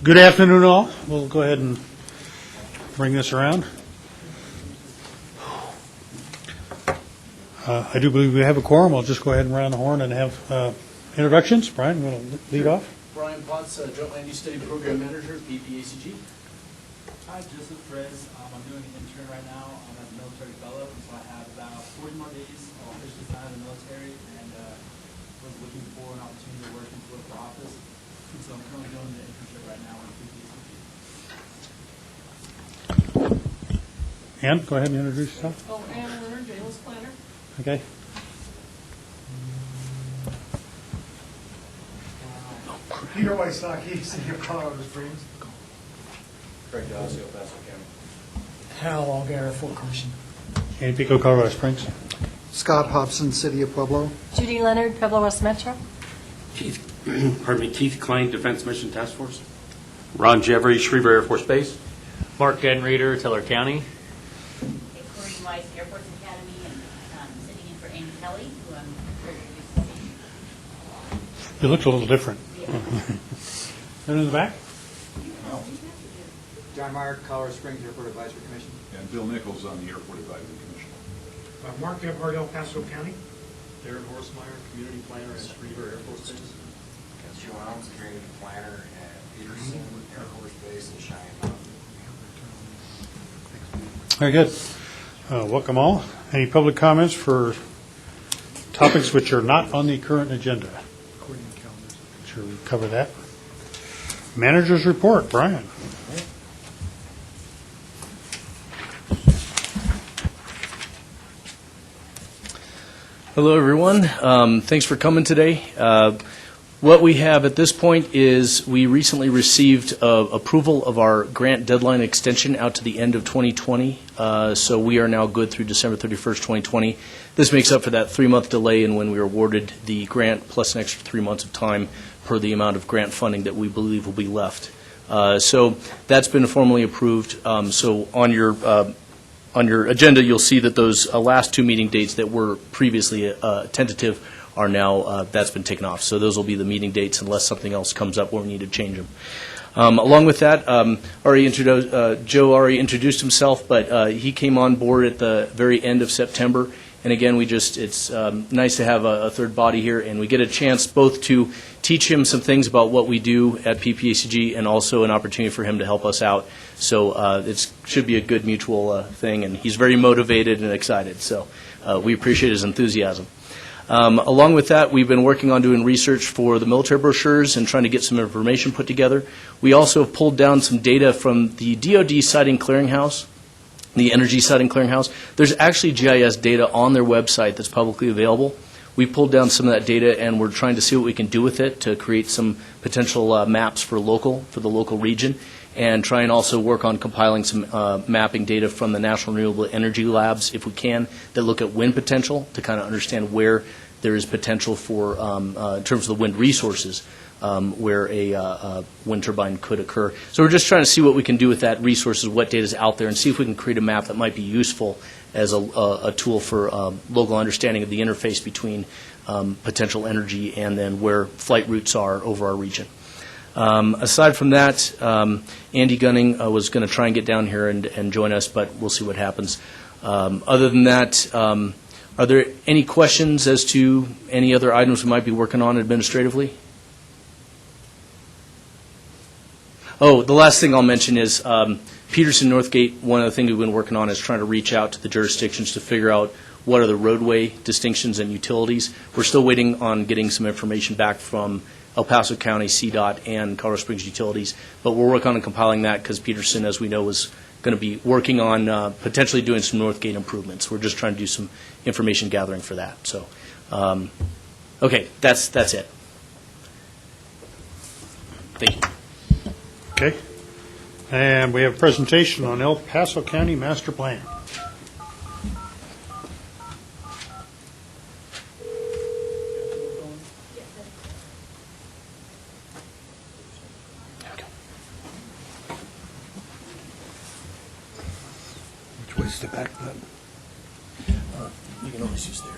Good afternoon, all. We'll go ahead and bring this around. I do believe we have a quorum. I'll just go ahead and round the horn and have introductions. Brian, you want to lead off? Brian Potts, Joint Land Use Study Program Manager, PPACG. Hi, Joseph Perez. I'm doing an intern right now. I'm a military fellow, and so I have about 40 more days of officially time in the military, and was looking for an opportunity to work in political office. And so I'm currently doing the internship right now with PPACG. Ann, go ahead and introduce yourself. Oh, and we're JLUS planner. Okay. Peter Wysocki, City of Colorado Springs. Craig Dawes, El Paso County. Hal Allgaier, Fort Commission. Ann Pico, Colorado Springs. Scott Hobson, City of Pueblo. Judy Leonard, Pueblo West Metro. Keith Klein, Defense Mission Task Force. Ron Jeffrey, Schriever Air Force Base. Mark Genreader, Teller County. Corey Weiss, Air Force Academy, and sitting in for Amy Kelly, who I'm very used to seeing. It looks a little different. And in the back? John Meyer, Colorado Springs Airport Advisory Commission. And Bill Nichols on the Airport Advisory Commission. Mark Gebhardt, El Paso County. Darren Horsemeyer, Community Planner at Schriever Air Force Base. Joe Alms, Community Planner at Peterson Air Force Base in Cheyenne Mountain. Very good. Welcome all. Any public comments for topics which are not on the current agenda? Sure we cover that. Manager's report, Brian. Hello, everyone. Thanks for coming today. What we have at this point is we recently received approval of our grant deadline extension out to the end of 2020. So we are now good through December 31st, 2020. This makes up for that 3-month delay in when we were awarded the grant, plus an extra 3 months of time per the amount of grant funding that we believe will be left. So that's been formally approved. So on your agenda, you'll see that those last 2 meeting dates that were previously tentative are now, that's been taken off. So those will be the meeting dates unless something else comes up where we need to change them. Along with that, Joe already introduced himself, but he came on board at the very end of September. And again, it's nice to have a third body here, and we get a chance both to teach him some things about what we do at PPACG and also an opportunity for him to help us out. So it should be a good mutual thing, and he's very motivated and excited. So we appreciate his enthusiasm. Along with that, we've been working on doing research for the military brochures and trying to get some information put together. We also have pulled down some data from the DoD Siting Clearinghouse, the Energy Siting Clearinghouse. There's actually GIS data on their website that's publicly available. We pulled down some of that data, and we're trying to see what we can do with it to create some potential maps for the local region, and try and also work on compiling some mapping data from the National Renewable Energy Labs, if we can, that look at wind potential to kind of understand where there is potential for, in terms of the wind resources, where a wind turbine could occur. So we're just trying to see what we can do with that resources, what data is out there, and see if we can create a map that might be useful as a tool for local understanding of the interface between potential energy and then where flight routes are over our region. Aside from that, Andy Gunning was going to try and get down here and join us, but we'll see what happens. Other than that, are there any questions as to any other items we might be working on administratively? Oh, the last thing I'll mention is Peterson Northgate, one of the things we've been working on is trying to reach out to the jurisdictions to figure out what are the roadway distinctions and utilities. We're still waiting on getting some information back from El Paso County, CDOT, and Colorado Springs Utilities, but we're working on compiling that because Peterson, as we know, is going to be working on potentially doing some Northgate improvements. We're just trying to do some information gathering for that. So, okay, that's it. Thank you. Okay. And we have a presentation on El Paso County Master Plan. Which way's the back button? You can always use there.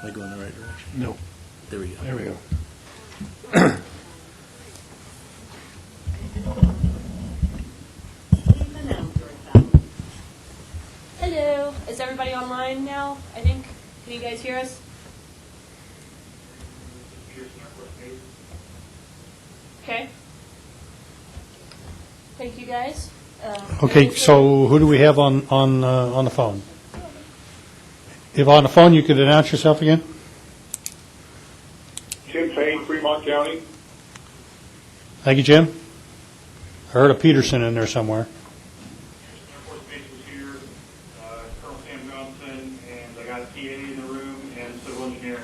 Am I going the right direction? No. There we go. There we go. Hello. Is everybody online now? I think. Can you guys hear us? Okay. Thank you, guys. Okay, so who do we have on the phone? If on the phone, you could announce yourself again? Tim Payne, Fremont County. Thank you, Jim. I heard a Peterson in there somewhere. Air Force Base is here, Colonel Sam Johnson, and I got a TA in the room and civil engineering.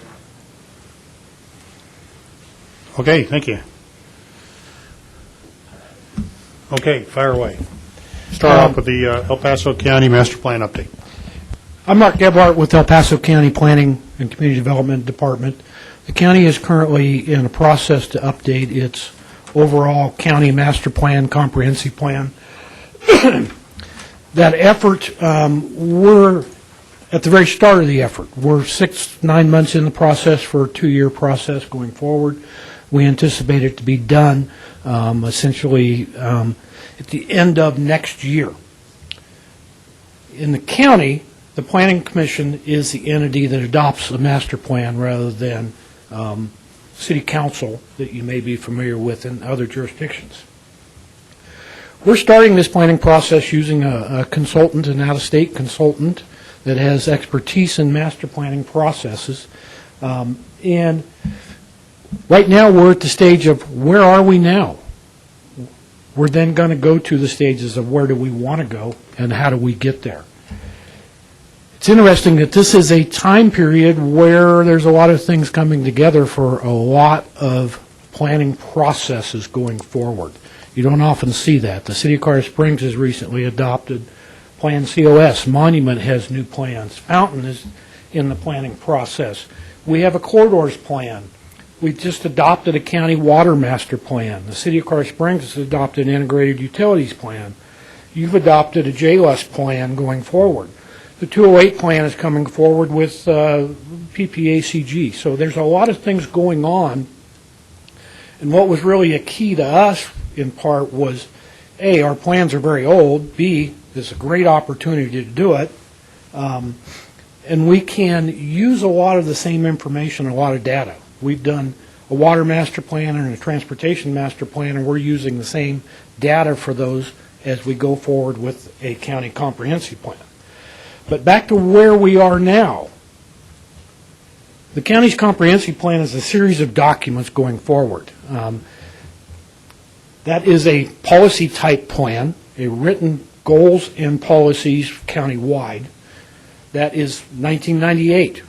Okay, thank you. Okay, fire away. Start off with the El Paso County Master Plan update. I'm Mark Gebhardt with El Paso County Planning and Community Development Department. The county is currently in a process to update its overall county master plan, comprehensive plan. That effort, we're at the very start of the effort. We're 6-9 months in the process for a 2-year process going forward. We anticipate it to be done essentially at the end of next year. In the county, the Planning Commission is the entity that adopts the master plan rather than city council that you may be familiar with in other jurisdictions. We're starting this planning process using a consultant, an out-of-state consultant that has expertise in master planning processes. And right now we're at the stage of where are we now? We're then going to go to the stages of where do we want to go and how do we get there. It's interesting that this is a time period where there's a lot of things coming together for a lot of planning processes going forward. You don't often see that. The City of Colorado Springs has recently adopted Plan COS. Monument has new plans. Fountain is in the planning process. We have a corridors plan. We just adopted a county water master plan. The City of Colorado Springs has adopted an integrated utilities plan. You've adopted a JLUS plan going forward. The 208 plan is coming forward with PPACG. So there's a lot of things going on. And what was really a key to us, in part, was, A, our plans are very old. B, there's a great opportunity to do it. And we can use a lot of the same information, a lot of data. We've done a water master plan and a transportation master plan, and we're using the same data for those as we go forward with a county comprehensive plan. But back to where we are now. The county's comprehensive plan is a series of documents going forward. That is a policy type plan, a written goals and policies countywide. That is 1998.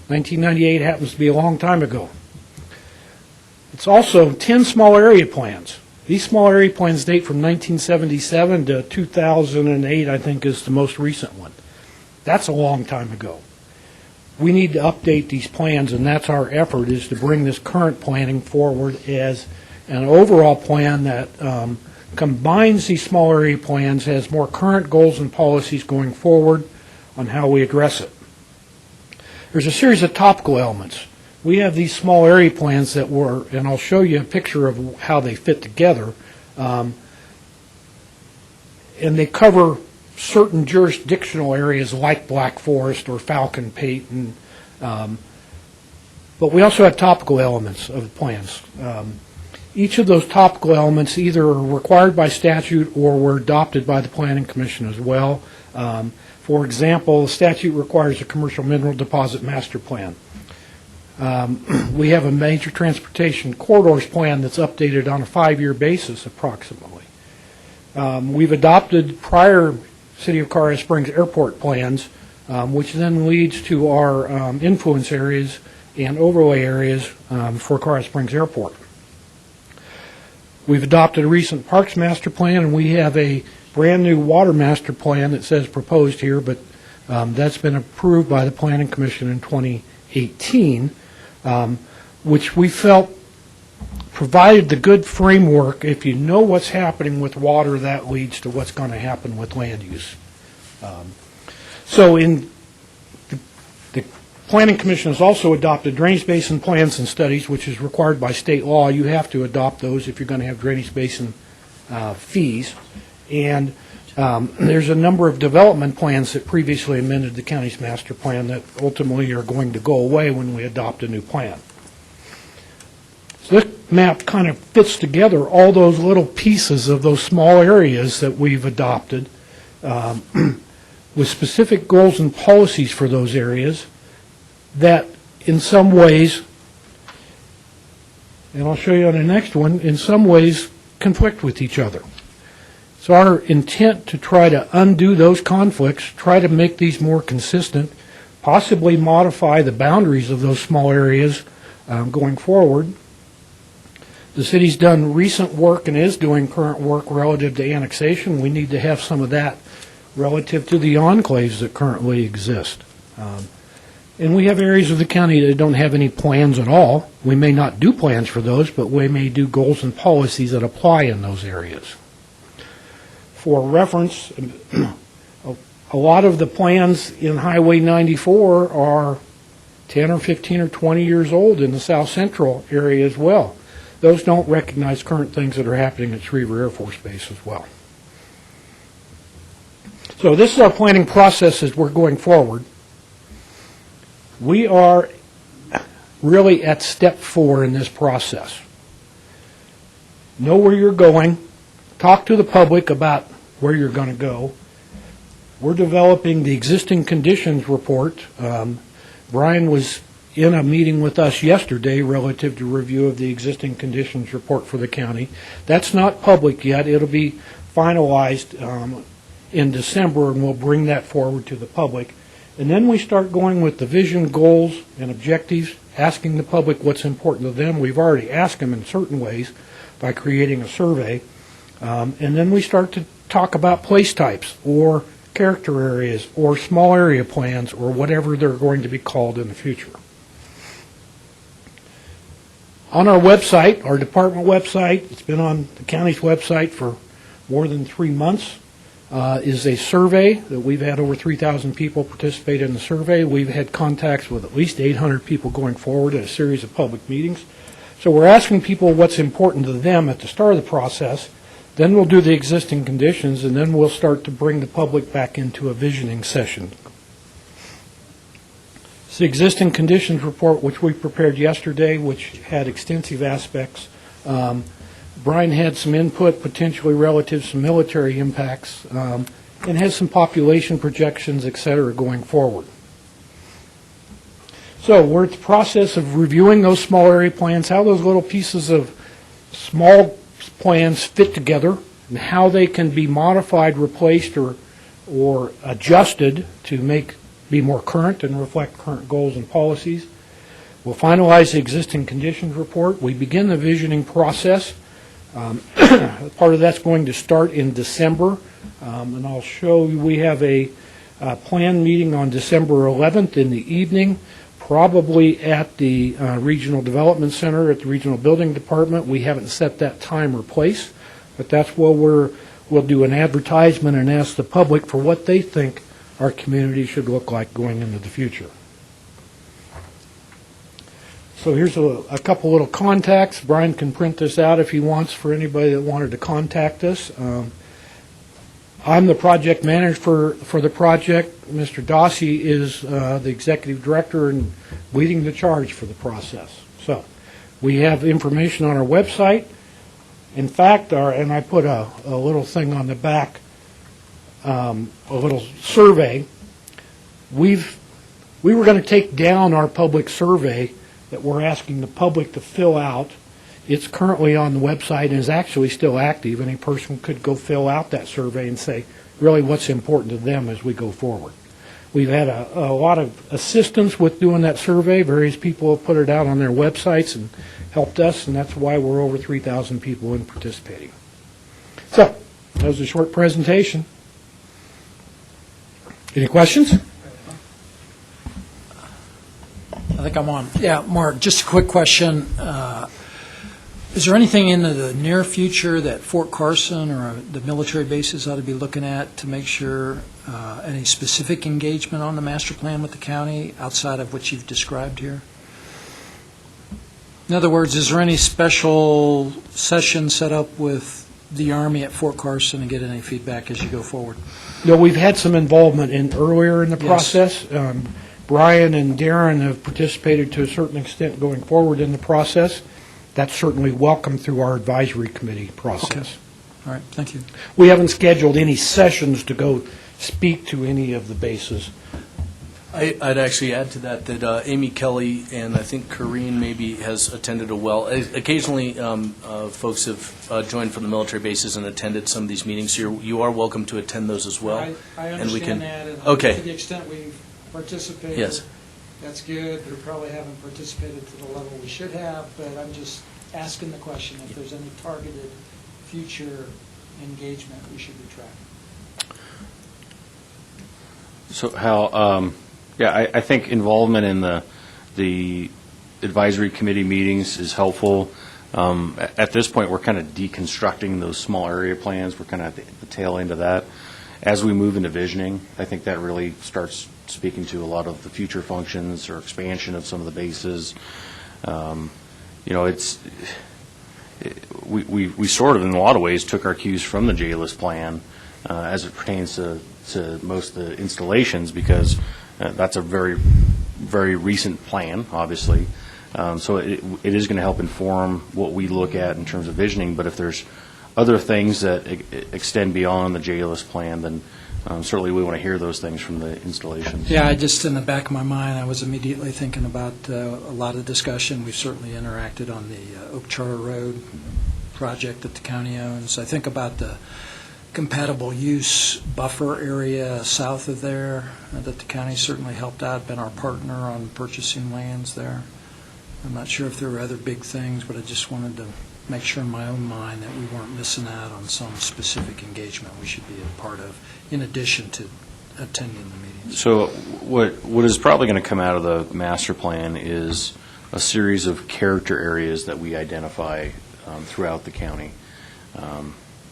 1998 happens to be a long time ago. It's also 10 small area plans. These small area plans date from 1977 to 2008, I think, is the most recent one. That's a long time ago. We need to update these plans, and that's our effort, is to bring this current planning forward as an overall plan that combines these small area plans, has more current goals and policies going forward on how we address it. There's a series of topical elements. We have these small area plans that were, and I'll show you a picture of how they fit together, and they cover certain jurisdictional areas like Black Forest or Falcon Payton, but we also have topical elements of the plans. Each of those topical elements either are required by statute or were adopted by the Planning Commission as well. For example, the statute requires a commercial mineral deposit master plan. We have a major transportation corridors plan that's updated on a 5-year basis approximately. We've adopted prior City of Colorado Springs airport plans, which then leads to our influence areas and overlay areas for Colorado Springs Airport. We've adopted a recent parks master plan, and we have a brand new water master plan that says proposed here, but that's been approved by the Planning Commission in 2018, which we felt provided the good framework. If you know what's happening with water, that leads to what's going to happen with land use. So in the Planning Commission has also adopted drainage basin plans and studies, which is required by state law. You have to adopt those if you're going to have drainage basin fees. And there's a number of development plans that previously amended the county's master plan that ultimately are going to go away when we adopt a new plan. So this map kind of fits together all those little pieces of those small areas that we've adopted with specific goals and policies for those areas that in some ways, and I'll show you on the next one, in some ways conflict with each other. So our intent to try to undo those conflicts, try to make these more consistent, possibly modify the boundaries of those small areas going forward. The city's done recent work and is doing current work relative to annexation. We need to have some of that relative to the enclaves that currently exist. And we have areas of the county that don't have any plans at all. We may not do plans for those, but we may do goals and policies that apply in those areas. For reference, a lot of the plans in Highway 94 are 10 or 15 or 20 years old in the South Central area as well. Those don't recognize current things that are happening at Schriever Air Force Base as well. So this is our planning process as we're going forward. We are really at step 4 in this process. Know where you're going. Talk to the public about where you're going to go. We're developing the existing conditions report. Brian was in a meeting with us yesterday relative to review of the existing conditions report for the county. That's not public yet. It'll be finalized in December, and we'll bring that forward to the public. And then we start going with the vision, goals, and objectives, asking the public what's important to them. We've already asked them in certain ways by creating a survey. And then we start to talk about place types or character areas or small area plans or whatever they're going to be called in the future. On our website, our department website, it's been on the county's website for more than 3 months, is a survey that we've had over 3,000 people participate in the survey. We've had contacts with at least 800 people going forward at a series of public meetings. So we're asking people what's important to them at the start of the process. Then we'll do the existing conditions, and then we'll start to bring the public back into a visioning session. It's the existing conditions report, which we prepared yesterday, which had extensive aspects. Brian had some input, potentially relative to some military impacts, and has some population projections, et cetera, going forward. So we're at the process of reviewing those small area plans, how those little pieces of small plans fit together, and how they can be modified, replaced, or adjusted to be more current and reflect current goals and policies. We'll finalize the existing conditions report. We begin the visioning process. Part of that's going to start in December, and I'll show you we have a planned meeting on December 11th in the evening, probably at the Regional Development Center at the Regional Building Department. We haven't set that time or place, but that's where we'll do an advertisement and ask the public for what they think our community should look like going into the future. So here's a couple little contacts. Brian can print this out if he wants for anybody that wanted to contact us. I'm the project manager for the project. Mr. Dossie is the executive director and leading the charge for the process. So we have information on our website. In fact, and I put a little thing on the back, a little survey. We were going to take down our public survey that we're asking the public to fill out. It's currently on the website and is actually still active. Any person could go fill out that survey and say really what's important to them as we go forward. We've had a lot of assistance with doing that survey. Various people have put it out on their websites and helped us, and that's why we're over 3,000 people in participating. So that was a short presentation. Any questions? I think I'm on. Yeah, Mark, just a quick question. Is there anything in the near future that Fort Carson or the military bases ought to be looking at to make sure any specific engagement on the master plan with the county outside of what you've described here? In other words, is there any special session set up with the Army at Fort Carson and get any feedback as you go forward? No, we've had some involvement earlier in the Yes. process. Brian and Darren have participated to a certain extent going forward in the process. That's certainly welcome through our advisory committee process. All right, thank you. We haven't scheduled any sessions to go speak to any of the bases. I'd actually add to that Amy Kelly and I think Corrine maybe has attended occasionally folks have joined from the military bases and attended some of these meetings. So you are welcome to attend those as well. I and we can, understand that, and okay. to the extent we've participated, Yes. that's good. We probably haven't participated to the level we should have, but I'm just asking the question if there's any targeted future engagement we should be tracking. So Hal, I think involvement in the advisory committee meetings is helpful. At this point, we're kind of deconstructing those small area plans. We're kind of at the tail end of that. As we move into visioning, I think that really starts speaking to a lot of the future functions or expansion of some of the bases. We sort of, in a lot of ways, took our cues from the JLUS plan as it pertains to most of the installations, because that's a very, very recent plan, obviously. So it is going to help inform what we look at in terms of visioning. But if there's other things that extend beyond the JLUS plan, then certainly we want to hear those things from the installations. Yeah, I just, in the back of my mind, I was immediately thinking about a lot of discussion. We've certainly interacted on the Oak Charter Road project that the county owns. I think about the compatible use buffer area south of there that the county certainly helped out, been our partner on purchasing lands there. I'm not sure if there were other big things, but I just wanted to make sure in my own mind that we weren't missing out on some specific engagement we should be a part of, in addition to attending the meetings. So what is probably going to come out of the master plan is a series of character areas that we identify throughout the county.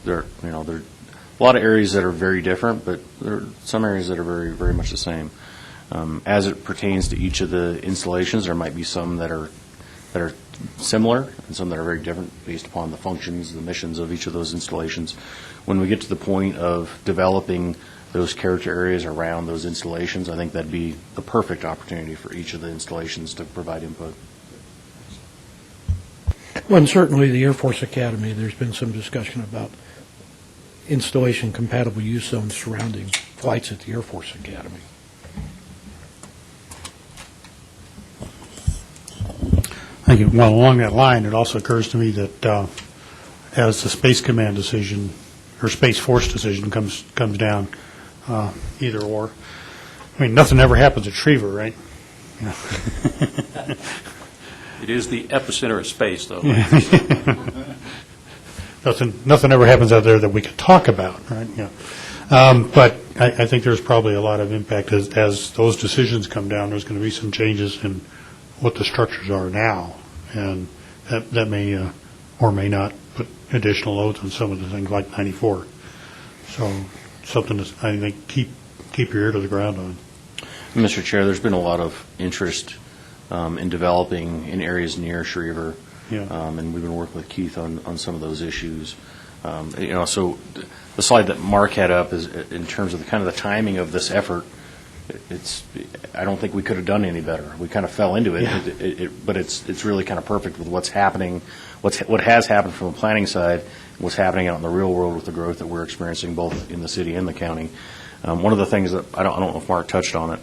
There are a lot of areas that are very different, but there are some areas that are very, very much the same. As it pertains to each of the installations, there might be some that are similar and some that are very different based upon the functions, the missions of each of those installations. When we get to the point of developing those character areas around those installations, I think that'd be the perfect opportunity for each of the installations to provide input. Well, and certainly the Air Force Academy, there's been some discussion about installation compatible use zones surrounding flights at the Air Force Academy. Thank you. Well, along that line, it also occurs to me that as the Space Command decision, or Space Force decision comes down, either or, I mean, nothing ever happens at Schriever, right? It is the epicenter of space, though. Nothing ever happens out there that we could talk about, right? But I think there's probably a lot of impact as those decisions come down. There's going to be some changes in what the structures are now, and that may or may not put additional loads on some of the things like 94. So something to, I think, keep your ear to the ground on. Mr. Chair, there's been a lot of interest in developing in areas near Schriever. Yeah. And we've been working with Keith on some of those issues. So the slide that Mark had up is in terms of the timing of this effort. I don't think we could have done any better. We kind of fell into it, Yeah. But it's really kind of perfect with what's happening, what has happened from the planning side, and what's happening out in the real world with the growth that we're experiencing both in the city and the county. One of the things that I don't know if Mark touched on it,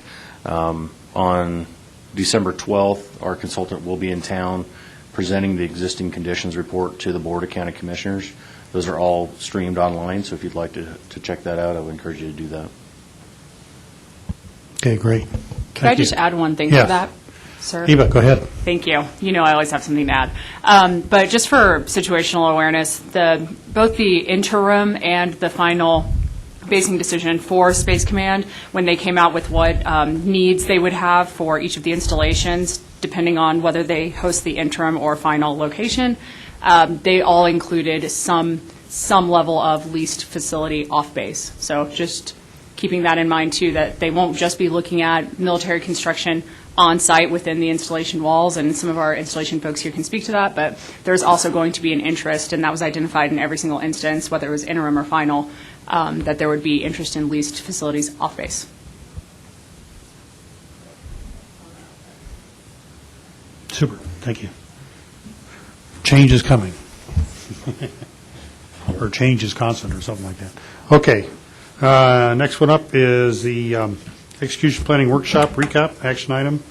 on December 12th, our consultant will be in town presenting the existing conditions report to the Board of County Commissioners. Those are all streamed online, so if you'd like to check that out, I would encourage you to do that. Okay, great. Could I just add one thing Yes. to that, sir? Eva, go ahead. Thank you. You know I always have something to add. But just for situational awareness, both the interim and the final basing decision for Space Command, when they came out with what needs they would have for each of the installations, depending on whether they host the interim or final location, they all included some level of leased facility off base. So just keeping that in mind too, that they won't just be looking at military construction on site within the installation walls, and some of our installation folks here can speak to that, but there's also going to be an interest, and that was identified in every single instance, whether it was interim or final, that there would be interest in leased facilities off base. Super, thank you. Change is coming. Or change is constant, or something like that. Okay, next one up is the execution planning workshop recap, action item.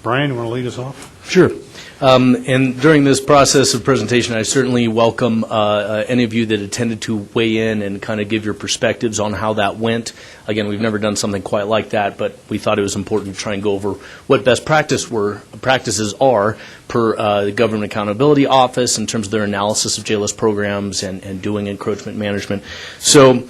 Brian, you want to lead us off? Sure. And during this process of presentation, I certainly welcome any of you that attended to weigh in and kind of give your perspectives on how that went. Again, we've never done something quite like that, but we thought it was important to try and go over what best practices are per the Government Accountability Office in terms of their analysis of JLUS programs and doing encroachment management. So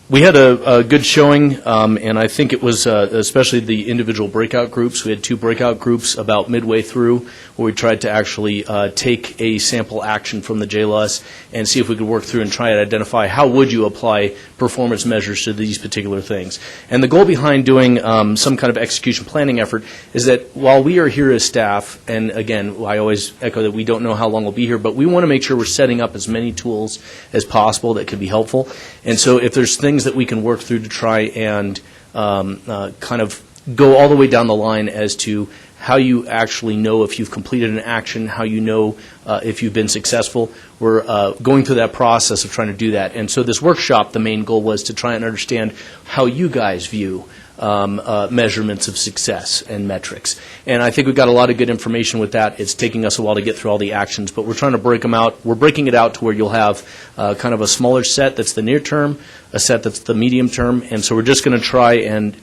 we had a good showing, and I think it was especially the individual breakout groups. We had 2 breakout groups about midway through where we tried to actually take a sample action from the JLUS and see if we could work through and try and identify how would you apply performance measures to these particular things. And the goal behind doing some kind of execution planning effort is that while we are here as staff, and again, I always echo that we don't know how long we'll be here, but we want to make sure we're setting up as many tools as possible that could be helpful. And so if there's things that we can work through to try and kind of go all the way down the line as to how you actually know if you've completed an action, how you know if you've been successful. We're going through that process of trying to do that. And so this workshop, the main goal was to try and understand how you guys view measurements of success and metrics. And I think we got a lot of good information with that. It's taking us a while to get through all the actions, but we're trying to break them out. We're breaking it out to where you'll have kind of a smaller set that's the near term, a set that's the medium term, and so we're just going to try and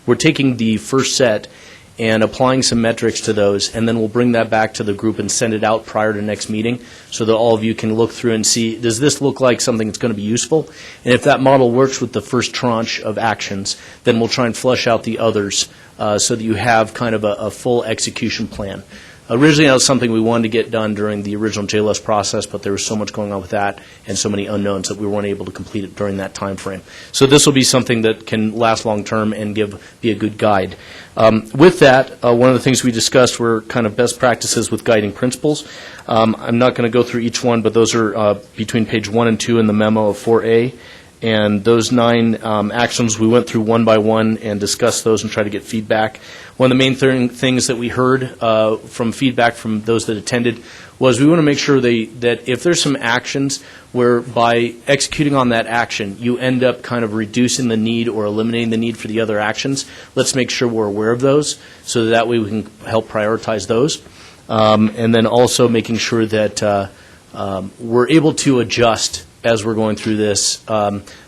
we're taking the first set and applying some metrics to those, and then we'll bring that back to the group and send it out prior to next meeting so that all of you can look through and see, does this look like something that's going to be useful? And if that model works with the first tranche of actions, then we'll try and flush out the others so that you have kind of a full execution plan. Originally, that was something we wanted to get done during the original JLUS process, but there was so much going on with that and so many unknowns that we weren't able to complete it during that time frame. So this will be something that can last long term and be a good guide. With that, one of the things we discussed were kind of best practices with guiding principles. I'm not going to go through each one, but those are between page 1 and 2 in the memo of 4A. And those 9 actions, we went through one by one and discussed those and tried to get feedback. One of the main things that we heard from feedback from those that attended was we want to make sure that if there's some actions where by executing on that action, you end up kind of reducing the need or eliminating the need for the other actions, let's make sure we're aware of those so that way we can help prioritize those. And then also making sure that we're able to adjust as we're going through this.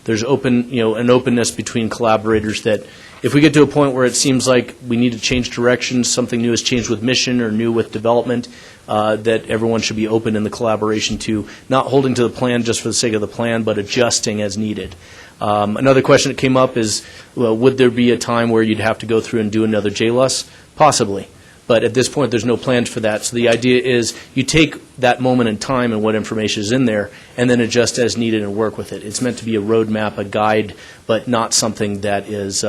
There's an openness between collaborators that if we get to a point where it seems like we need to change direction, something new has changed with mission or new with development, that everyone should be open in the collaboration to not holding to the plan just for the sake of the plan, but adjusting as needed. Another question that came up is, well, would there be a time where you'd have to go through and do another JLUS? Possibly. But at this point, there's no plans for that. So the idea is you take that moment in time and what information is in there and then adjust as needed and work with it. It's meant to be a roadmap, a guide, but not something that is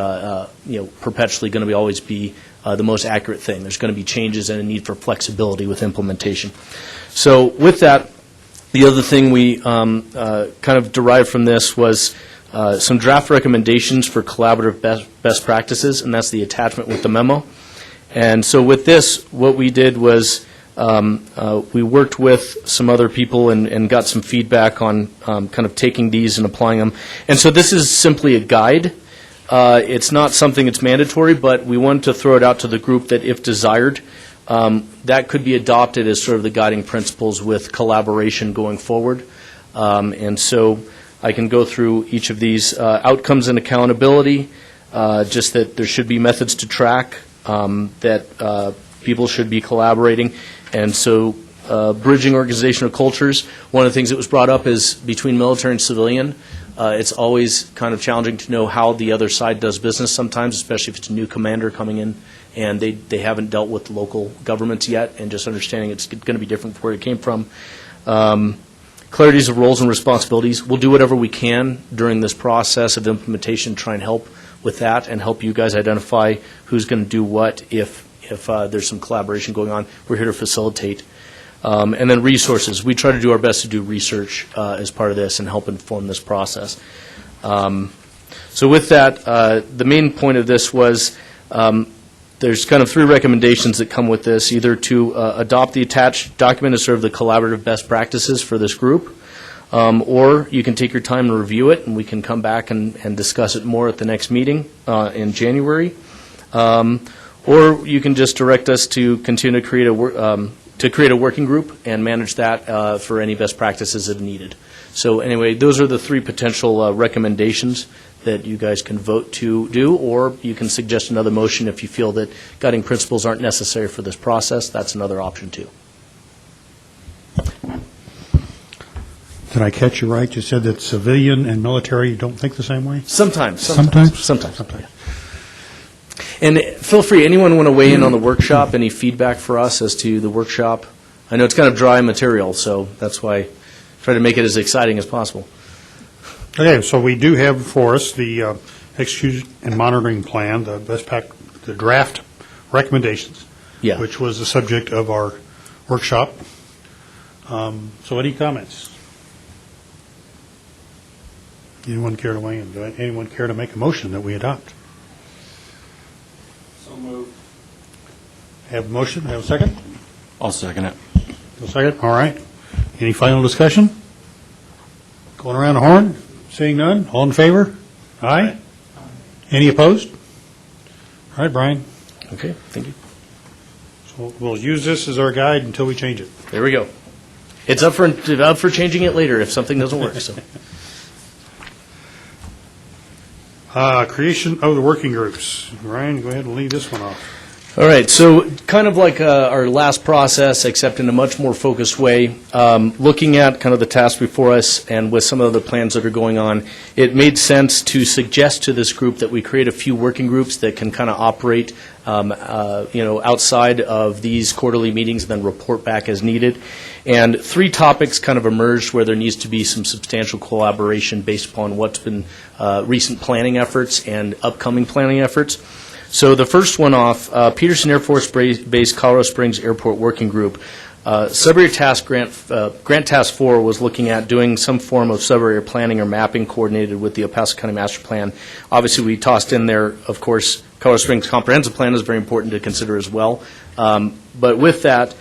perpetually going to always be the most accurate thing. There's going to be changes and a need for flexibility with implementation. So with that, the other thing we kind of derived from this was some draft recommendations for collaborative best practices, and that's the attachment with the memo. And so with this, what we did was we worked with some other people and got some feedback on kind of taking these and applying them. And so this is simply a guide. It's not something that's mandatory, but we wanted to throw it out to the group that if desired, that could be adopted as sort of the guiding principles with collaboration going forward. And so I can go through each of these. Outcomes and accountability, just that there should be methods to track, that people should be collaborating. And so bridging organizational cultures, one of the things that was brought up is between military and civilian, It's always kind of challenging to know how the other side does business sometimes, especially if it's a new commander coming in and they haven't dealt with local governments yet, and just understanding it's going to be different from where it came from. Clarities of roles and responsibilities. We'll do whatever we can during this process of implementation, try and help with that and help you guys identify who's going to do what if there's some collaboration going on. We're here to facilitate. And then resources. We try to do our best to do research as part of this and help inform this process. So with that, the main point of this was there's kind of 3 recommendations that come with this, either to adopt the attached document as sort of the collaborative best practices for this group, or you can take your time and review it, and we can come back and discuss it more at the next meeting in January. Or you can just direct us to continue to create a working group and manage that for any best practices that are needed. So anyway, those are the 3 potential recommendations that you guys can vote to do, or you can suggest another motion if you feel that guiding principles aren't necessary for this process. That's another option too. Did I catch you right? You said that civilian and military don't think the same way? Sometimes. Sometimes. Yeah. And feel free, anyone want to weigh in on the workshop, any feedback for us as to the workshop? I know it's kind of dry material, so that's why I try to make it as exciting as possible. Okay, so we do have before us the execution and monitoring plan, the draft recommendations, which was the subject of our workshop. So any comments? Anyone care to weigh in? Anyone care to make a motion that we adopt? So moved. Have a motion, have a second? I'll second it. A second, all right. Any final discussion? Going around the horn? Seeing none, all in favor? Aye? Any opposed? All right, Brian. Okay, thank you. So we'll use this as our guide until we change it. There we go. It's up for changing it later if something doesn't work. So. Creation of the working groups. Ryan, go ahead and lead this one off. All right, so kind of like our last process, except in a much more focused way, looking at kind of the task before us and with some of the plans that are going on, it made sense to suggest to this group that we create a few working groups that can kind of operate outside of these quarterly meetings and then report back as needed. And 3 topics kind of emerged where there needs to be some substantial collaboration based upon what's been recent planning efforts and upcoming planning efforts. So the first one off, Peterson Air Force Base, Colorado Springs Airport Working Group. Sub-area task grant task 4 was looking at doing some form of sub-area planning or mapping coordinated with the El Paso County Master Plan. Obviously, we tossed in there, of course, Colorado Springs Comprehensive Plan is very important to consider as well. But with that,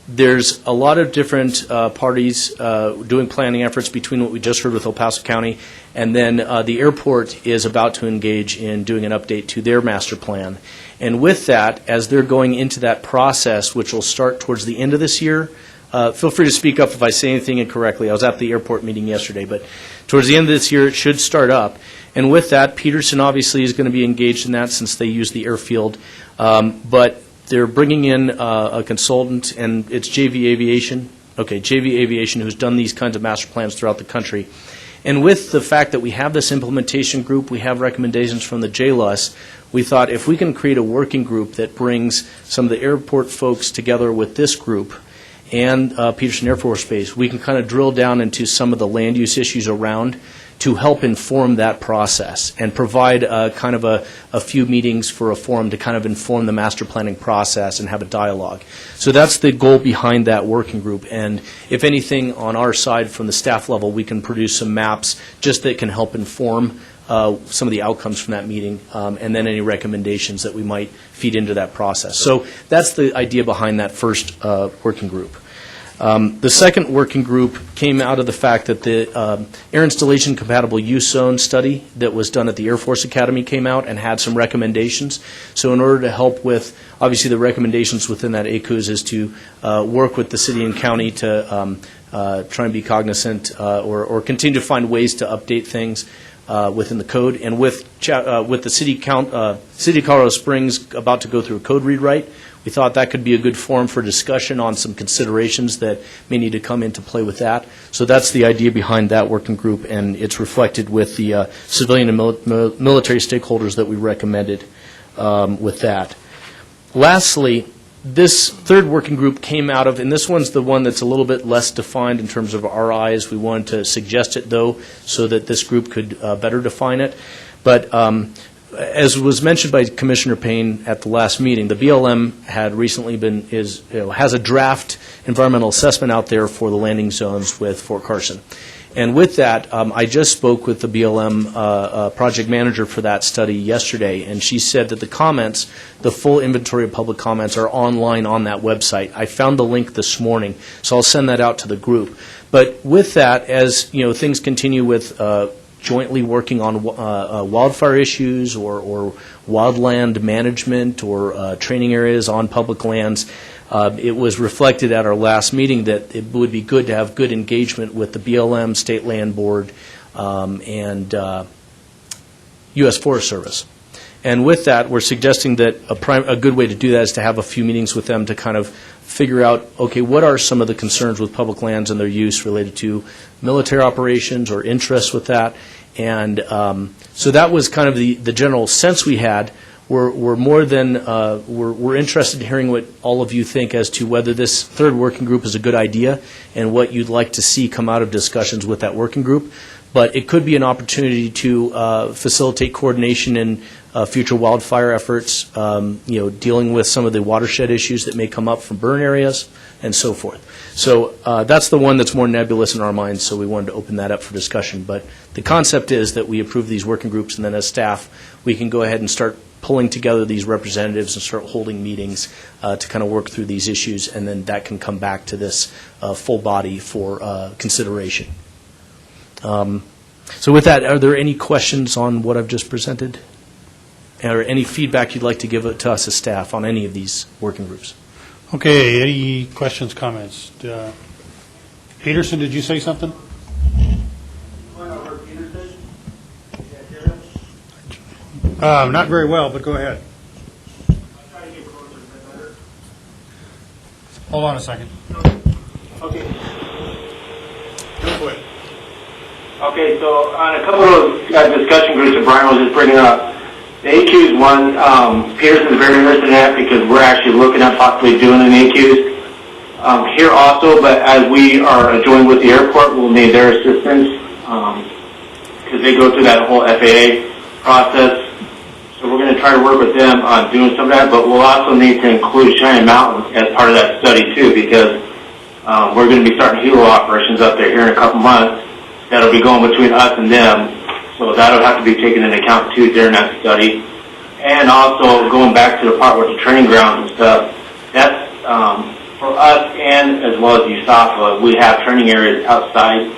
there's a lot of different parties doing planning efforts between what we just heard with El Paso County, and then the airport is about to engage in doing an update to their master plan. And with that, as they're going into that process, which will start towards the end of this year, feel free to speak up if I say anything incorrectly. I was at the airport meeting yesterday, but towards the end of this year, it should start up. And with that, Peterson obviously is going to be engaged in that since they use the airfield. But they're bringing in a consultant, and it's JV Aviation. Okay, JV Aviation, who's done these kinds of master plans throughout the country. And with the fact that we have this implementation group, we have recommendations from the JLUS, we thought if we can create a working group that brings some of the airport folks together with this group and Peterson Air Force Base, we can kind of drill down into some of the land use issues around to help inform that process and provide kind of a few meetings for a forum to kind of inform the master planning process and have a dialogue. So that's the goal behind that working group. And if anything, on our side from the staff level, we can produce some maps just that can help inform some of the outcomes from that meeting and then any recommendations that we might feed into that process. So that's the idea behind that first working group. The second working group came out of the fact that the air installation compatible use zone study that was done at the Air Force Academy came out and had some recommendations. So in order to help with, obviously the recommendations within that ACUS is to work with the city and county to try and be cognizant or continue to find ways to update things. within the code. And with the City of Colorado Springs about to go through a code rewrite, we thought that could be a good forum for discussion on some considerations that may need to come into play with that. So that's the idea behind that working group, and it's reflected with the civilian and military stakeholders that we recommended with that. Lastly, this third working group came out of, and this one's the one that's a little bit less defined in terms of our eyes. We wanted to suggest it, though, so that this group could better define it. But as was mentioned by Commissioner Payne at the last meeting, the BLM had recently has a draft environmental assessment out there for the landing zones with Fort Carson. And with that, I just spoke with the BLM project manager for that study yesterday, and she said that the comments, the full inventory of public comments, are online on that website. I found the link this morning, so I'll send that out to the group. But with that, as things continue with jointly working on wildfire issues or wildland management or training areas on public lands, it was reflected at our last meeting that it would be good to have good engagement with the BLM, State Land Board, and U.S. Forest Service. And with that, we're suggesting that a good way to do that is to have a few meetings with them to kind of figure out, okay, what are some of the concerns with public lands and their use related to military operations or interests with that. And so that was kind of the general sense we had. We're more than we're interested in hearing what all of you think as to whether this third working group is a good idea and what you'd like to see come out of discussions with that working group. But it could be an opportunity to facilitate coordination in future wildfire efforts, dealing with some of the watershed issues that may come up from burn areas and so forth. So that's the one that's more nebulous in our minds, so we wanted to open that up for discussion. But the concept is that we approve these working groups, and then as staff, we can go ahead and start pulling together these representatives and start holding meetings to kind of work through these issues, and then that can come back to this full body for consideration. So with that, are there any questions on what I've just presented? Or any feedback you'd like to give to us as staff on any of these working groups? Okay, any questions, comments? Peterson, did you say something? Not very well, but go ahead. Hold on a second. Okay. Go for it. Okay, so on a couple of discussion groups that Brian was just bringing up, the AQs one, Peterson's very interested in that because we're actually looking at possibly doing an AQs here also, but as we are joined with the airport, we'll need their assistance because they go through that whole FAA process. So we're going to try to work with them on doing some of that, but we'll also need to include Cheyenne Mountain as part of that study too, because we're going to be starting helo operations up there here in a couple months. That'll be going between us and them, so that'll have to be taken into account too during that study. And also going back to the part with the training grounds and stuff, that's for us and as well as USAFA, we have training areas outside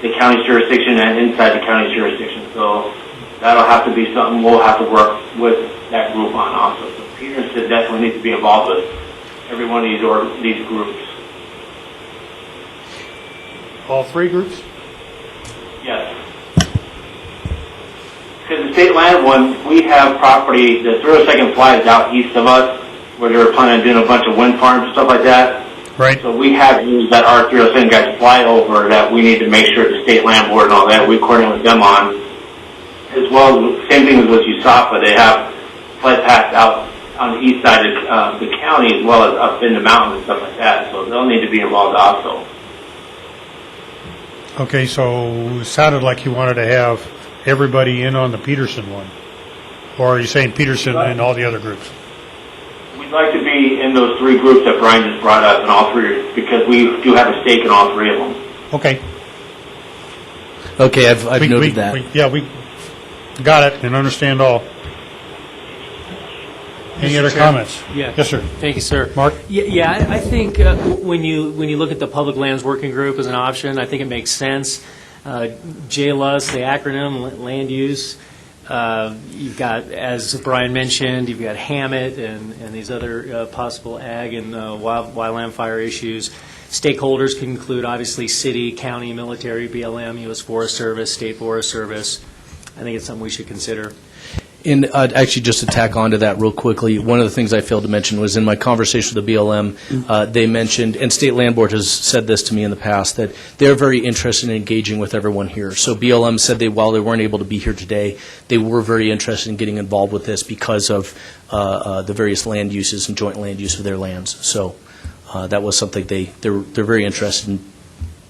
the county's jurisdiction and inside the county's jurisdiction. So that'll have to be something we'll have to work with that group on also. So Peterson definitely needs to be involved with every one of these groups. All three groups? Yes. Because the state land one, we have property, the 302nd flight is out east of us, where they're planning on doing a bunch of wind farms and stuff like that. Right. So we have used that our 302nd guys fly over that we need to make sure the state land board and all that, we coordinate with them on. As well, same thing as with USAFA, they have flight paths out on the east side of the county as well as up in the mountains and stuff like that, so they'll need to be involved also. Okay, so it sounded like you wanted to have everybody in on the Peterson one. Or are you saying Peterson and all the other groups? We'd like to be in those three groups that Brian just brought up in all three, because we do have a stake in all three of them. Okay. Okay, I've noted that. We got it and understand all. Any other comments? Yeah. Yes, sir. Thank you, sir. Mark? Yeah, I think when you look at the Public Lands Working Group as an option, I think it makes sense. JLUS, the acronym, land use. You've got, as Brian mentioned, you've got Hammett and these other possible ag and wildland fire issues. Stakeholders can include, obviously, city, county, military, BLM, U.S. Forest Service, State Forest Service. I think it's something we should consider. And actually, just to tack on to that real quickly, one of the things I failed to mention was in my conversation with the BLM, they mentioned, and State Land Board has said this to me in the past, that they're very interested in engaging with everyone here. So BLM said while they weren't able to be here today, they were very interested in getting involved with this because of the various land uses and joint land use of their lands. So that was something they're very interested in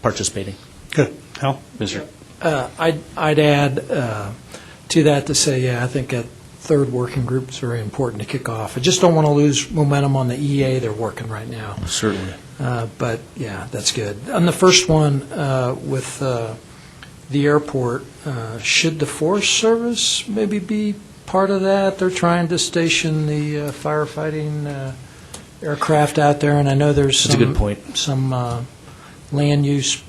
participating. Good. Hal? Mr. I'd add to that to say, yeah, I think that third working group is very important to kick off. I just don't want to lose momentum on the EA they're working right now. Certainly. But, yeah, that's good. On the first one, with the airport, should the Forest Service maybe be part of that? They're trying to station the firefighting aircraft out there, and I know there's That's a good point. some land use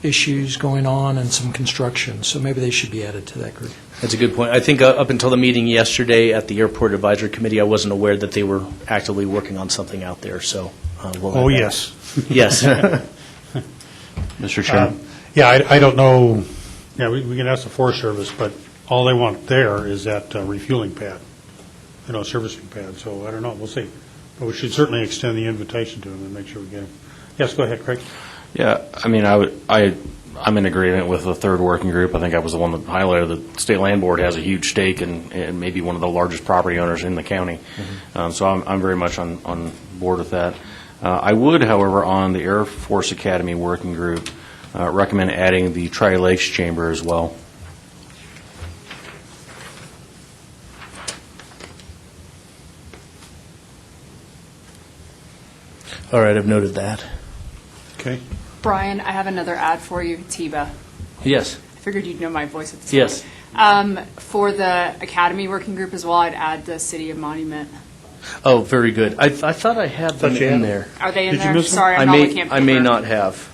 issues going on and some construction, so maybe they should be added to that group. That's a good point. I think up until the meeting yesterday at the Airport Advisory Committee, I wasn't aware that they were actively working on something out there, so we'll Oh, add that. yes. Yes. Mr. Chairman? Yeah, I don't know, yeah, we can ask the Forest Service, but all they want there is that refueling pad, servicing pad, so I don't know, we'll see. But we should certainly extend the invitation to them and make sure we get them. Yes, go ahead, Craig. Yeah, I mean, I'm in agreement with the third working group. I think I was the one that highlighted that State Land Board has a huge stake and maybe one of the largest property owners in the county. So I'm very much on board with that. I would, however, on the Air Force Academy working group, recommend adding the Tri-Lakes Chamber as well. All right, I've noted that. Okay. Brian, I have another ad for you, TIBA. Yes. I figured you'd know my voice at this Yes. point. For the Academy Working Group as well, I'd add the City of Monument. Oh, very good. I thought I had them Thought you in had there. Are they in Did you there? miss them? Sorry, I'm not looking at I may paper. not have.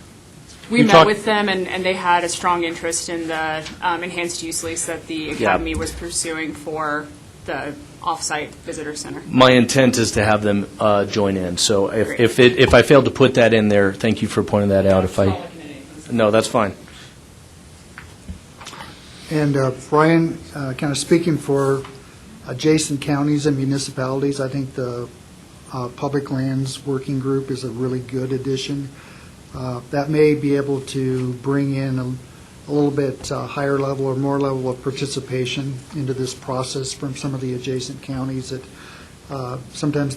We You met talked- with them, and they had a strong interest in the enhanced use lease that the Academy was pursuing for the off-site visitor center. My intent is to have them join in. So if I failed to put that in there, thank you for pointing that out. No, that's fine. And Brian, kind of speaking for adjacent counties and municipalities, I think the Public Lands Working Group is a really good addition. That may be able to bring in a little bit higher level or more level of participation into this process from some of the adjacent counties that sometimes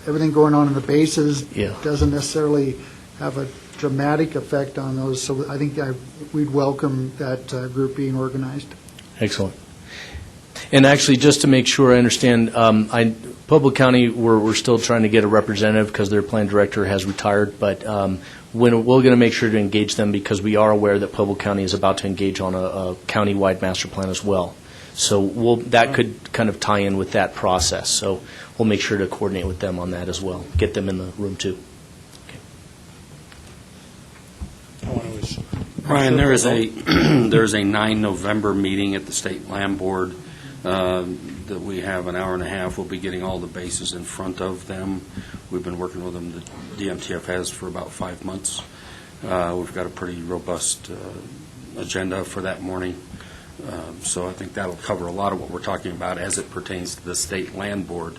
everything going on in the bases doesn't necessarily have a dramatic effect on those. So I think we'd welcome that group being organized. Excellent. And actually, just to make sure I understand, Pueblo County, we're still trying to get a representative because their plan director has retired, but we're going to make sure to engage them because we are aware that Pueblo County is about to engage on a county-wide master plan as well. So that could kind of tie in with that process. So we'll make sure to coordinate with them on that as well, get them in the room too. Brian, there is a 9 November meeting at the State Land Board that we have an hour and a half. We'll be getting all the bases in front of them. We've been working with them, the DMTF has, for about 5 months. We've got a pretty robust agenda for that morning. So I think that'll cover a lot of what we're talking about as it pertains to the State Land Board.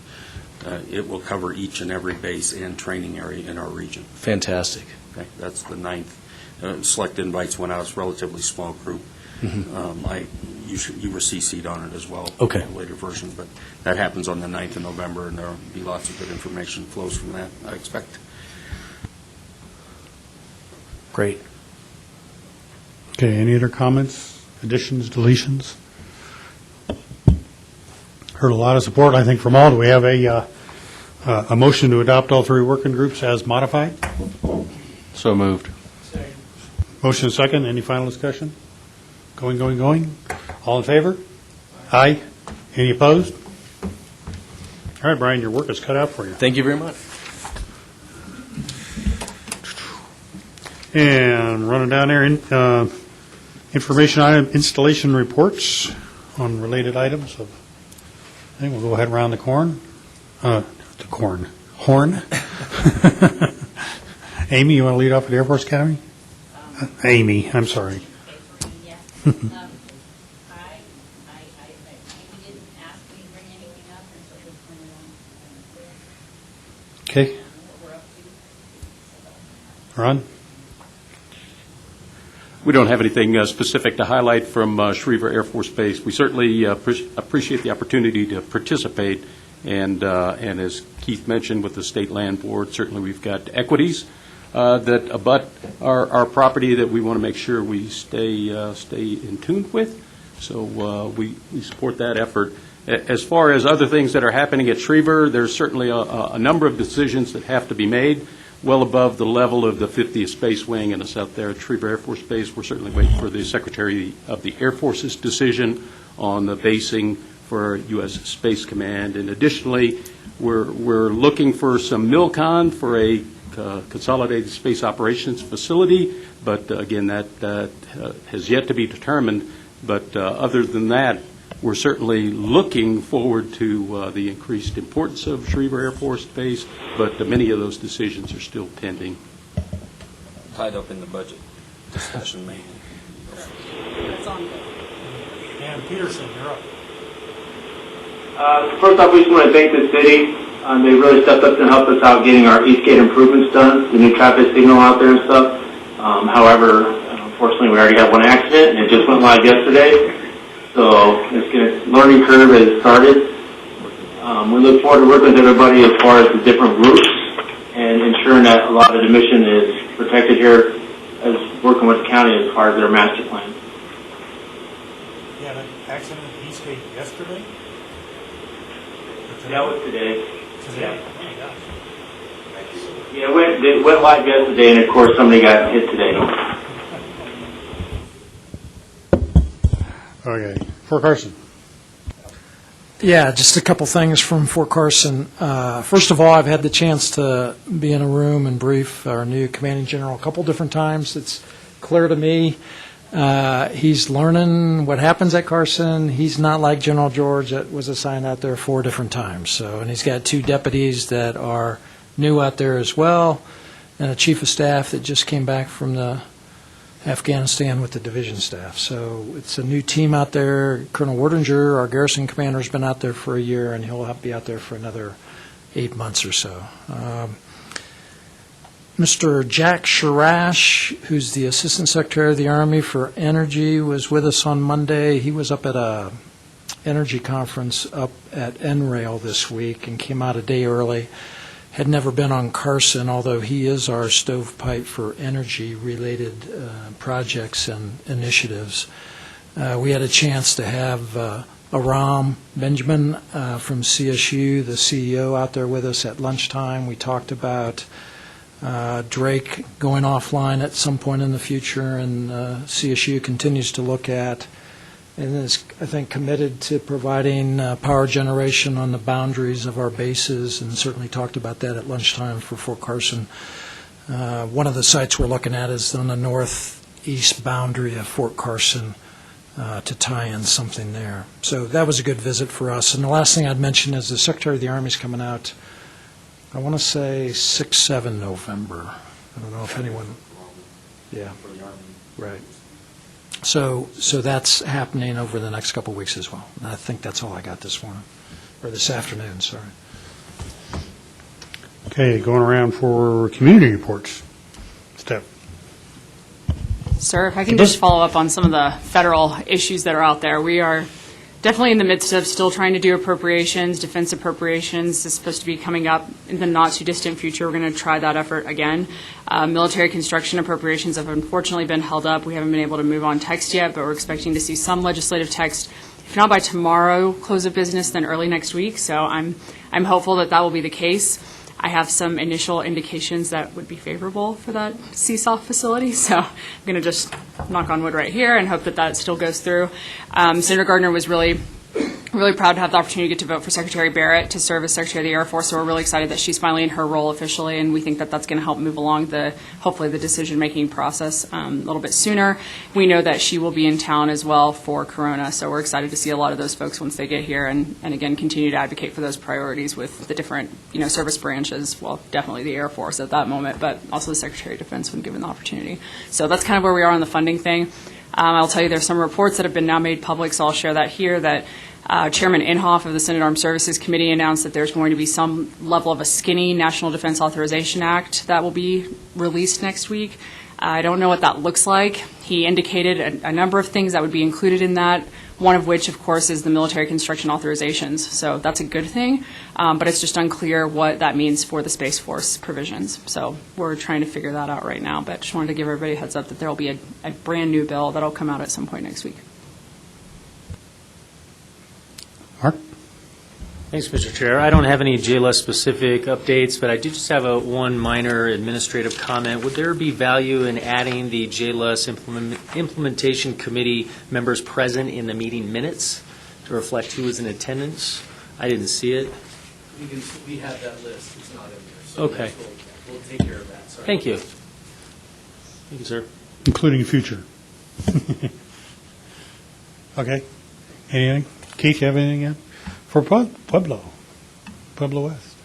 It will cover each and every base and training area in our region. Fantastic. Okay, that's the 9th. Select invites went out. It's a relatively small group. You were CC'd on it as well. Okay. In a later version, but that happens on the 9th of November, and there'll be lots of good information flows from that, I expect. Great. Okay, any other comments, additions, deletions? Heard a lot of support, I think, from all. Do we have a motion to adopt all three working groups as modified? So moved. Motion and second. Any final discussion? Going. All in favor? Aye. Any opposed? All right, Brian, your work is cut out for you. Thank you very much. And running down there, information item, installation reports on related items. I think we'll go ahead around the horn. Amy, you want to lead off at Air Force Academy? Amy, I'm sorry. Yes. I Okay. Ron? We don't have anything specific to highlight from Schriever Air Force Base. We certainly appreciate the opportunity to participate, and as Keith mentioned with the State Land Board, certainly we've got equities that abut our property that we want to make sure we stay in tune with. So we support that effort. As far as other things that are happening at Schriever, there's certainly a number of decisions that have to be made, well above the level of the 50th Space Wing and us out there at Schriever Air Force Base. We're certainly waiting for the Secretary of the Air Force's decision on the basing for U.S. Space Command. And additionally, we're looking for some MILCON for a consolidated space operations facility, but again, that has yet to be determined. But other than that, we're certainly looking forward to the increased importance of Schriever Air Force Base, but many of those decisions are still pending. Tied up in the budget discussion, maybe. And Peterson, you're up. First off, we just want to thank the city. They really stepped up to help us out getting our Eastgate improvements done, the new traffic signal out there and stuff. However, unfortunately, we already had one accident, and it just went live yesterday. So learning curve has started. We look forward to working with everybody as far as the different groups and ensuring that a lot of the mission is protected here as working with the county as far as their master plan. You had an accident in Eastgate yesterday? That was today. Today? Yeah. Oh, my gosh. Yeah, it went live yesterday, and of course somebody got hit today. Okay. Fort Carson. Yeah, just a couple things from Fort Carson. First of all, I've had the chance to be in a room and brief our new commanding general a couple different times. It's clear to me he's learning what happens at Carson. He's not like General George that was assigned out there 4 different times. So, and he's got 2 deputies that are new out there as well, and a chief of staff that just came back from the Afghanistan with the division staff. So it's a new team out there. Colonel Werdinger, our garrison commander, has been out there for a year, and he'll be out there for another 8 months or so. Mr. Jack Sharash, who's the Assistant Secretary of the Army for Energy, was with us on Monday. He was up at a energy conference up at NRAIL this week and came out a day early. Had never been on Carson, although he is our stovepipe for energy-related projects and initiatives. We had a chance to have Aram Benjamin from CSU, the CEO, out there with us at lunchtime. We talked about Drake going offline at some point in the future, and CSU continues to look at and is, I think, committed to providing power generation on the boundaries of our bases, and certainly talked about that at lunchtime for Fort Carson. One of the sites we're looking at is on the northeast boundary of Fort Carson to tie in something there. So that was a good visit for us. And the last thing I'd mention is the Secretary of the Army is coming out, I want to say 6-7 November. I don't know if anyone, yeah, right. So that's happening over the next couple of weeks as well. And I think that's all I got this morning, or this afternoon, sorry. Okay, going around for community reports. Steph. Sir, if I can just follow up on some of the federal issues that are out there. We are definitely in the midst of still trying to do appropriations. Defense appropriations is supposed to be coming up in the not-too-distant future. We're going to try that effort again. Military construction appropriations have unfortunately been held up. We haven't been able to move on text yet, but we're expecting to see some legislative text, if not by tomorrow, close of business, then early next week. So I'm hopeful that that will be the case. I have some initial indications that would be favorable for that CSOF facility, so I'm going to just knock on wood right here and hope that that still goes through. Senator Gardner was really proud to have the opportunity to get to vote for Secretary Barrett to serve as Secretary of the Air Force, so we're really excited that she's finally in her role officially, and we think that that's going to help move along hopefully the decision-making process a little bit sooner. We know that she will be in town as well for Corona, so we're excited to see a lot of those folks once they get here, and again, continue to advocate for those priorities with the different service branches, well, definitely the Air Force at that moment, but also the Secretary of Defense when given the opportunity. So that's kind of where we are on the funding thing. I'll tell you there's some reports that have been now made public, so I'll share that here, that Chairman Inhofe of the Senate Armed Services Committee announced that there's going to be some level of a skinny National Defense Authorization Act that will be released next week. I don't know what that looks like. He indicated a number of things that would be included in that, one of which, of course, is the military construction authorizations. So that's a good thing, but it's just unclear what that means for the Space Force provisions. So we're trying to figure that out right now, but just wanted to give everybody a heads up that there will be a brand-new bill that will come out at some point next week. Mark? Thanks, Mr. Chair. I don't have any JLUS-specific updates, but I do just have one minor administrative comment. Would there be value in adding the JLUS Implementation Committee members present in the meeting minutes to reflect who was in attendance? I didn't see it. We have that list. It's not in there. So Okay. We'll take care of that. Sorry. Thank you. Thank you, sir. Including future. Okay. Anything? Keith, you have anything yet? For Pueblo West.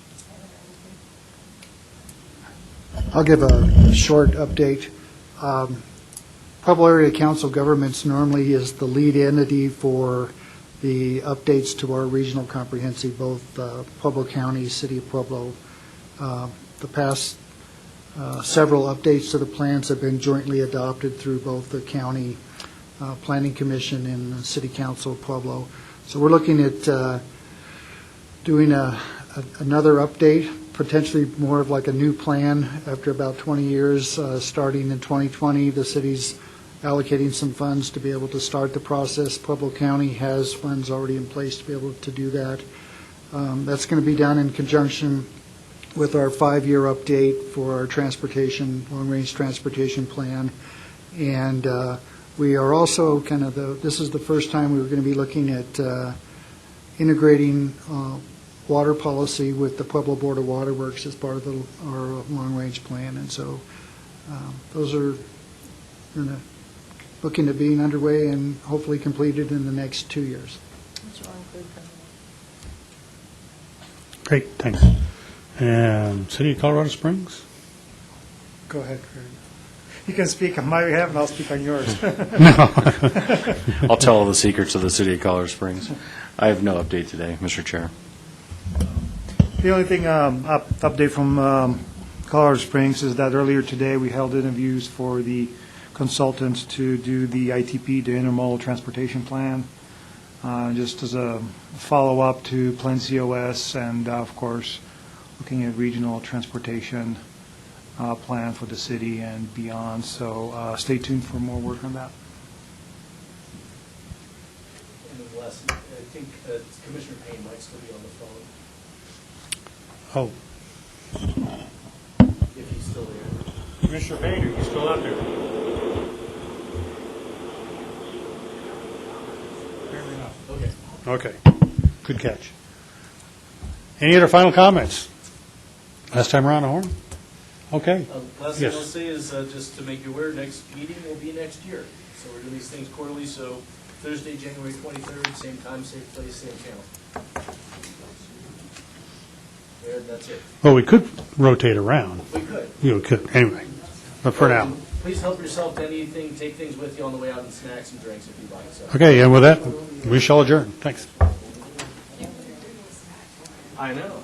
I'll give a short update. Pueblo Area Council of Governments normally is the lead entity for the updates to our regional comprehensive, both Pueblo County, City of Pueblo. The past several updates to the plans have been jointly adopted through both the County Planning Commission and the City Council of Pueblo. So we're looking at doing another update, potentially more of like a new plan after about 20 years, starting in 2020. The city's allocating some funds to be able to start the process. Pueblo County has funds already in place to be able to do that. That's going to be done in conjunction with our 5-year update for our transportation, long-range transportation plan. And we are also this is the first time we were going to be looking at integrating water policy with the Pueblo Board of Water Works as part of our long-range plan. And so those are looking at being underway and hopefully completed in the next 2 years. Great, thanks. And City of Colorado Springs? Go ahead, Craig. You can speak on my behalf, and I'll speak on yours. I'll tell all the secrets of the City of Colorado Springs. I have no update today, Mr. Chair. The only thing, update from Colorado Springs is that earlier today we held interviews for the consultants to do the ITP, the Intermodal Transportation Plan, just as a follow-up to Plan COS and, of course, looking at regional transportation plan for the city and beyond. So stay tuned for more work on that. And last, I think Commissioner Payne might still be on the phone. Oh. If he's still there. Commissioner Payne, are you still out there? Apparently not. Okay. Okay. Good catch. Any other final comments? Last time around the horn? Okay. Last thing Yes. I'll say is just to make you aware, next meeting will be next year. So we're doing these things quarterly, so Thursday, January 23rd, same time, same place, same channel. There, that's it. Well, we could rotate around. We could. You could, anyway. But for now. Please help yourself to anything, take things with you on the way out and snacks and drinks if you'd like. So. Okay, and with that, we shall adjourn. Thanks. I know.